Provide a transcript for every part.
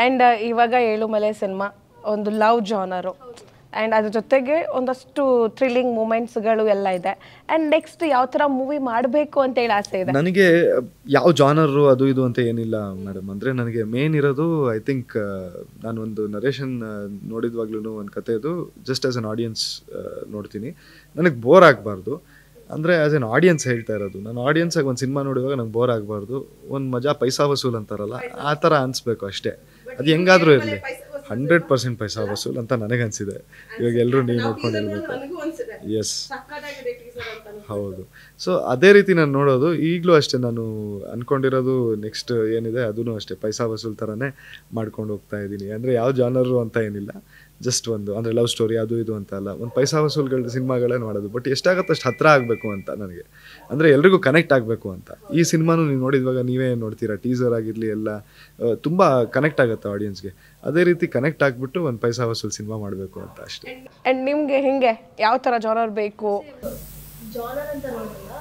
And ಇವಾಗ Yelumale cinema ಒಂದು love ಜಾನರು and ಅದ್ರ ಜೊತೆಗೆ ಒಂದಷ್ಟು ಥ್ರಿಲ್ಲಿಂಗ್ ಮೂಮೆಂಟ್ಸ್ಗಳು ಎಲ್ಲ ಇದೆ. ಆ್ಯಂಡ್ ನೆಕ್ಸ್ಟ್ ಯಾವ ಥರ ಮೂವಿ ಮಾಡಬೇಕು ಅಂತೇಳಿ ಆಸೆ ಇದೆ? ನನಗೆ ಯಾವ ಜಾನರು ಅದು ಇದು ಅಂತ ಏನಿಲ್ಲ ಮೇಡಮ್. ಅಂದರೆ ನನಗೆ ಮೇನ್ ಇರೋದು ಐ ಥಿಂಕ್ ನಾನು ಒಂದು ನರೇಷನ್ ನೋಡಿದ್ವಾಗ್ಲೂ ಒಂದು ಕಥೆದು ಜಸ್ಟ್ ಆ್ಯಸ್ ಅನ್ ಆಡಿಯನ್ಸ್ ನೋಡ್ತೀನಿ. ನನಗೆ ಬೋರ್ ಆಗಬಾರ್ದು. ಅಂದರೆ ಆ್ಯಸ್ ಎನ್ ಆಡಿಯನ್ಸ್ ಹೇಳ್ತಾ ಇರೋದು, ನಾನು ಆಡಿಯನ್ಸಾಗಿ ಒಂದು ಸಿನಿಮಾ ನೋಡುವಾಗ ನಂಗೆ ಬೋರ್ ಆಗಬಾರ್ದು. ಒಂದು ಮಜಾ ಪೈಸಾ ವಸೂಲ್ ಅಂತಾರಲ್ಲ ಆ ಥರ ಅನಿಸ್ಬೇಕು ಅಷ್ಟೇ. ಅದು ಹೆಂಗಾದರೂ ಇರಲಿ 100% ಪೈಸಾ ವಸೂಲ್ ಅಂತ ನನಗನ್ಸಿದೆ. ಇವಾಗ ಎಲ್ಲರೂ ನೀವು ನೋಡ್ಕೊಂಡು ಹೇಳ್ಬೇಕು. ಎಸ್, ಹೌದು. ಸೊ ಅದೇ ರೀತಿ ನಾನು ನೋಡೋದು ಈಗಲೂ ಅಷ್ಟೇ. ನಾನು ಅಂದ್ಕೊಂಡಿರೋದು ನೆಕ್ಸ್ಟ್ ಏನಿದೆ ಅದೂ ಅಷ್ಟೇ ಪೈಸಾ ವಸೂಲ್ ಥರನೇ ಮಾಡ್ಕೊಂಡು ಹೋಗ್ತಾ ಇದ್ದೀನಿ. ಅಂದರೆ ಯಾವ ಜಾನರು ಅಂತ ಏನಿಲ್ಲ, ಜಸ್ಟ್ ಒಂದು ಅಂದರೆ ಲವ್ ಸ್ಟೋರಿ ಅದು ಇದು ಅಂತ ಅಲ್ಲ, ಒಂದು ಪೈಸಾ ವಸೂಲ್ಗಳ ಸಿನಿಮಾಗಳೇ ಮಾಡೋದು. ಬಟ್ ಎಷ್ಟಾಗತ್ತೆ ಅಷ್ಟು ಹತ್ತಿರ ಆಗಬೇಕು ಅಂತ ನನಗೆ, ಅಂದರೆ ಎಲ್ರಿಗೂ ಕನೆಕ್ಟ್ ಆಗಬೇಕು ಅಂತ. ಈ ಸಿನಿಮಾನು ನೀವು ನೋಡಿದ್ವಾಗ ನೀವೇ ನೋಡ್ತೀರಾ, ಟೀಸರ್ ಆಗಿರಲಿ ಎಲ್ಲ ತುಂಬ ಕನೆಕ್ಟ್ ಆಗುತ್ತೆ ಆಡಿಯನ್ಸ್ಗೆ. ಅದೇ ರೀತಿ ಕನೆಕ್ಟ್ ಆಗಿಬಿಟ್ಟು ಒಂದು ಪೈಸಾ ವಸೂಲ್ ಸಿನಿಮಾ ಮಾಡಬೇಕು ಅಂತ ಅಷ್ಟೇ. ಆ್ಯಂಡ್ ನಿಮಗೆ ಹೆಂಗೆ ಯಾವ ಥರ ಜಾನರ್ ಬೇಕು? ಜಾನರ್ ಅಂತ ನೋಡಲ್ಲ,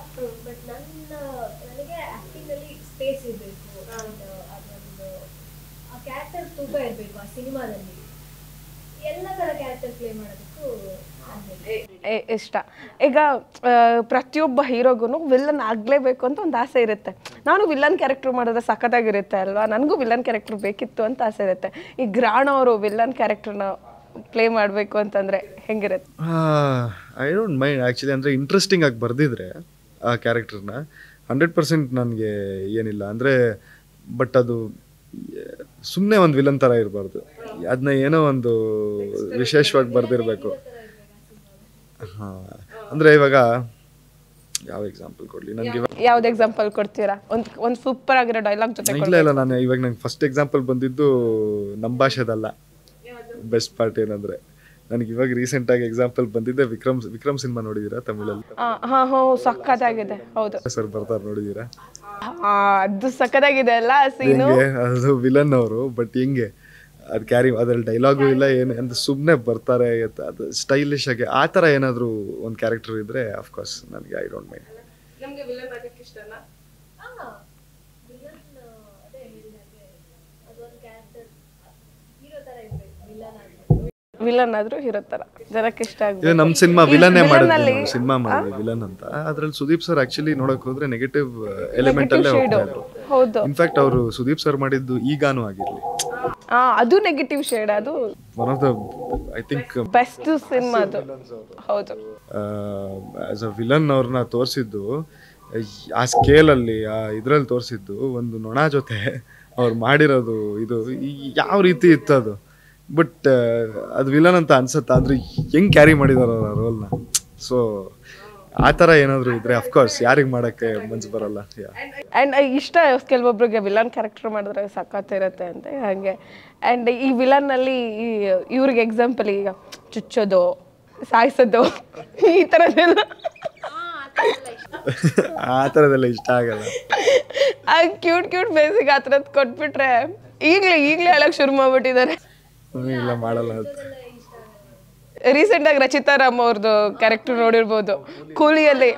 ಬಟ್ ನನಗೆ ಆ್ಯಕ್ಟಿಂಗಲ್ಲಿ ಸ್ಪೇಸ್ ಇರಬೇಕು. ಅದೊಂದು ಆ ಕ್ಯಾರೆಕ್ಟರ್ ತೂಕ ಇರಬೇಕು ಆ ಸಿನಿಮಾದಲ್ಲಿ. ಎಲ್ಲ ಥರ ಕ್ಯಾರೆಕ್ಟರ್ ಪ್ಲೇ ಮಾಡೋದಕ್ಕೂ ಇಷ್ಟ. ಈಗ ಪ್ರತಿಯೊಬ್ಬ ಹೀರೋಗೂ ವಿಲ್ಲನ್ ಆಗಲೇಬೇಕು ಅಂತ ಒಂದು ಆಸೆ ಇರುತ್ತೆ. ನಾನು ವಿಲ್ಲನ್ ಕ್ಯಾರೆಕ್ಟರ್ ಮಾಡಿದ್ರೆ ಸಖತ್ತಾಗಿರುತ್ತೆ ಅಲ್ವಾ, ನನಗೂ ವಿಲ್ಲನ್ ಕ್ಯಾರೆಕ್ಟರ್ ಬೇಕಿತ್ತು ಅಂತ ಆಸೆ ಇರುತ್ತೆ. ಈ ಗ್ರಾಣ್ ಅವರು ವಿಲ್ಲನ್ ಕ್ಯಾರೆಕ್ಟರ್ನ ಪ್ಲೇ ಮಾಡಬೇಕು ಅಂತಂದರೆ ಹೆಂಗಿರುತ್ತೆ? I don't mind actually. ಅಂದರೆ ಇಂಟ್ರೆಸ್ಟಿಂಗ್ ಆಗಿ ಬರೆದಿದ್ರೆ ಆ ಕ್ಯಾರೆಕ್ಟರ್ನ 100% ನನಗೆ ಏನಿಲ್ಲ. ಅಂದರೆ ಬಟ್ ಅದು ಸುಮ್ಮನೆ ಒಂದು ವಿಲನ್ ಥರ ಇರಬಾರ್ದು, ಅದನ್ನ ಏನೋ ಒಂದು ವಿಶೇಷವಾಗಿ ಬರೆದಿರಬೇಕು. ಹಾಂ, ಅಂದರೆ ಇವಾಗ ಯಾವ ಎಕ್ಸಾಂಪಲ್ ಕೊಡಲಿ ನನಗೆ? ಯಾವ್ದು ಎಕ್ಸಾಂಪಲ್ ಕೊಡ್ತೀರಾ? ಒಂದು ಸೂಪರ್ ಆಗಿರೋ ಡೈಲಾಗ್ ಜೊತೆ? ಇಲ್ಲ, ನಾನು ಇವಾಗ ನಂಗೆ ಫಸ್ಟ್ ಎಕ್ಸಾಂಪಲ್ ಬಂದಿದ್ದು ನಮ್ಮ ಭಾಷೆದಲ್ಲ. ಬೆಸ್ಟ್ ಪಾರ್ಟ್ ಏನಂದರೆ ನನಗೆ ಇವಾಗ ರೀಸೆಂಟಾಗಿ ಎಕ್ಸಾಂಪಲ್ ಬಂದಿದ್ದೆ ವಿಕ್ರಮ್ ಸಿನಿಮಾ ನೋಡಿದ್ದೀರಾ ತಮಿಳಲ್ಲಿ? ಹಾಂ, ಸಖತ್ತಾಗಿದೆ. ಹೌದು ಸರ್ ಬರ್ತಾರೆ, ನೋಡಿದ್ದೀರಾ? ಅದು ಸಖತ್ತಾಗಿದೆ ಅಲ್ಲ ಸೀನು. ಅದು ವಿಲನ್ ಅವರು, ಬಟ್ ಹೆಂಗೆ ಅದು ಕ್ಯಾರಿ, ಅದ್ರಲ್ಲಿ ಡೈಲಾಗು ಇಲ್ಲ ಏನು ಅಂತ, ಸುಮ್ಮನೆ ಬರ್ತಾರೆ. ಅದು ಸ್ಟೈಲಿಶ್ ಆಗಿ ಆ ಥರ ಏನಾದರೂ ಒಂದು ಕ್ಯಾರೆಕ್ಟರ್ ಇದ್ದರೆ ಅಫ್ಕೋರ್ಸ್ ನನಗೆ ಐ ಡೋಂಟ್ ಮೈಂಡ್. ನಮಗೆ ವಿಲನ್ ಆಗಕ್ಕೆ ಇಷ್ಟನಾ? ವಿಲನ್ ಆದ್ರೂ ಹೀರೋ ತರ ಜನಕ್ಕೆ ಇಷ್ಟ ಆಗುತ್ತೆ. ನಮ್ಮ ಸಿನಿಮಾ ವಿಲನ್ನೇ ಮಾಡಿದ್ವಿ, ಸಿನಿಮಾ ಮಾಡಿದ್ವಿ ವಿಲನ್ ಅಂತ. ಅದ್ರಲ್ಲಿ ಸುದೀಪ್ ಸರ್ ಆಕ್ಚುಲಿ ನೋಡಕ್ ಹೋದ್ರೆ ನೆಗೆಟಿವ್ ಎಲಿಮೆಂಟ್ ಅಲ್ಲೇ ಹೋಗ್ತಾರೆ. ಹೌದು, ಇನ್ಫ್ಯಾಕ್ಟ್ ಅವರು ಸುದೀಪ್ ಸರ್ ಮಾಡಿದ್ದು ಈಗಾನು ಆಗಿರ್ಲಿ, ಅದು ನೆಗೆಟಿವ್ ಶೇಡ್. ಅದು one of the I think best cinema ಅದು. ಹೌದು, ಆಸ್ ಅ ವಿಲನ್ ಅವ್ರನ್ನ ತೋರಿಸಿದ್ದು ಆ ಸ್ಕೇಲಲ್ಲಿ, ಆ ಇದ್ರಲ್ಲಿ ತೋರಿಸಿದ್ದು ಒಂದು ನೊಣ ಜೊತೆ ಅವ್ರು ಮಾಡಿರೋದು ಇದು ಯಾವ ರೀತಿ ಇತ್ತು ಅದು. ಬಟ್ ಅದು ವಿಲನ್ ಅಂತ ಅನ್ಸುತ್ತಾ? ಅಂದರೆ ಹೆಂಗೆ ಕ್ಯಾರಿ ಮಾಡಿದಾರ ಆ ರೋಲ್ನ. ಸೊ ಆ ಥರ ಏನಾದರೂ ಇದ್ರೆ ಅಫ್ಕೋರ್ಸ್ ಯಾರಿಗೆ ಮಾಡೋಕ್ಕೆ ಮನ್ಸು ಬರಲ್ಲ. ಆ್ಯಂಡ್ ಇಷ್ಟ ಕೆಲವೊಬ್ರಿಗೆ ವಿಲನ್ ಕ್ಯಾರೆಕ್ಟರ್ ಮಾಡಿದ್ರೆ ಸಖತ್ತಿರುತ್ತೆ ಅಂತ ಹಾಗೆ. ಆ್ಯಂಡ್ ಈ ವಿಲನ್ನಲ್ಲಿ ಇವ್ರಿಗೆ ಎಕ್ಸಾಂಪಲ್ ಈಗ ಚುಚ್ಚೋದು, ಸಾಯಿಸೋದು, ಈ ಥರದ್ದೆಲ್ಲ ಆ ಥರದ್ದೆಲ್ಲ ಇಷ್ಟ ಆಗಲ್ಲ. ಕ್ಯೂಟ್ ಬೇಸಿಗೆ ಆ ಥರದ್ದು ಕೊಟ್ಬಿಟ್ರೆ ಈಗಲೇ ಹೇಳಕ್ಕೆ ಶುರು ಮಾಡ್ಬಿಟ್ಟಿದ್ದಾರೆ. ಇಲ್ಲ ಮಾಡಲ್ಲ. ರೀಸೆಂಟ್ ಆಗಿ ರಚಿತಾ ರಾಮ್ ಅವ್ರದ್ದು ಕ್ಯಾರೆಕ್ಟರ್ ನೋಡಿರ್ಬೋದು ಕೂಲಿಯಲ್ಲಿ.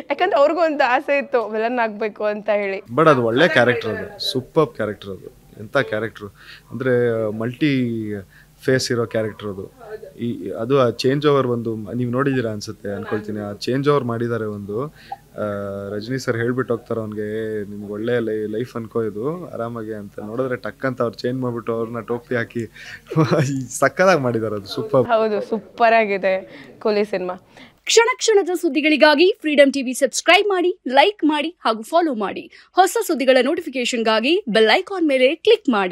ಯಾಕಂದ್ರೆ ಅವ್ರಿಗೂ ಒಂದು ಆಸೆ ಇತ್ತು ವಿಲನ್ ಆಗ್ಬೇಕು ಅಂತ ಹೇಳಿ. ಬಟ್ ಅದು ಒಳ್ಳೆ ಕ್ಯಾರೆಕ್ಟರ್, ಅದು ಸೂಪರ್ ಕ್ಯಾರೆಕ್ಟರ್. ಅದು ಎಂಥ ಕ್ಯಾರೆಕ್ಟ್ರು ಅಂದರೆ ಮಲ್ಟಿ ಫೇಸ್ ಇರೋ ಕ್ಯಾರೆಕ್ಟರ್ ಅದು. ಅದು ಆ ಚೇಂಜ್ ಓವರ್ ಒಂದು ನೀವು ನೋಡಿದ್ದೀರಾ ಅನ್ಸುತ್ತೆ ಅನ್ಕೊಳ್ತೀನಿ. ಆ ಚೇಂಜ್ ಓವರ್ ಮಾಡಿದ್ದಾರೆ ಒಂದು. ರಜನಿ ಸರ್ ಹೇಳ್ಬಿಟ್ಟು ಹೋಗ್ತಾರೆ ಅವ್ನಿಗೆ, ನಿಮ್ಗೆ ಒಳ್ಳೆ ಲೈಫ್ ಅನ್ಕೋ ಇದು ಆರಾಮಾಗಿ ಅಂತ. ನೋಡಿದ್ರೆ ಟಕ್ ಅಂತ ಅವ್ರು ಚೇಂಜ್ ಮಾಡಿಬಿಟ್ಟು ಅವ್ರನ್ನ ಟೋಪಿ ಹಾಕಿ ಸಕ್ಕದಾಗಿ ಮಾಡಿದ್ದಾರೆ. ಅದು ಸೂಪರ್. ಹೌದು, ಸೂಪರ್ ಆಗಿದೆ ಕೂಲಿ ಸಿನಿಮಾ. ಕ್ಷಣ ಕ್ಷಣದ ಸುದ್ದಿಗಳಿಗಾಗಿ ಫ್ರೀಡಮ್ ಟಿವಿ ಸಬ್ಸ್ಕ್ರೈಬ್ ಮಾಡಿ, ಲೈಕ್ ಮಾಡಿ ಹಾಗೂ ಫಾಲೋ ಮಾಡಿ. ಹೊಸ ಸುದ್ದಿಗಳ ನೋಟಿಫಿಕೇಶನ್ಗಾಗಿ ಬೆಲ್ ಐಕಾನ್ ಮೇಲೆ ಕ್ಲಿಕ್ ಮಾಡಿ.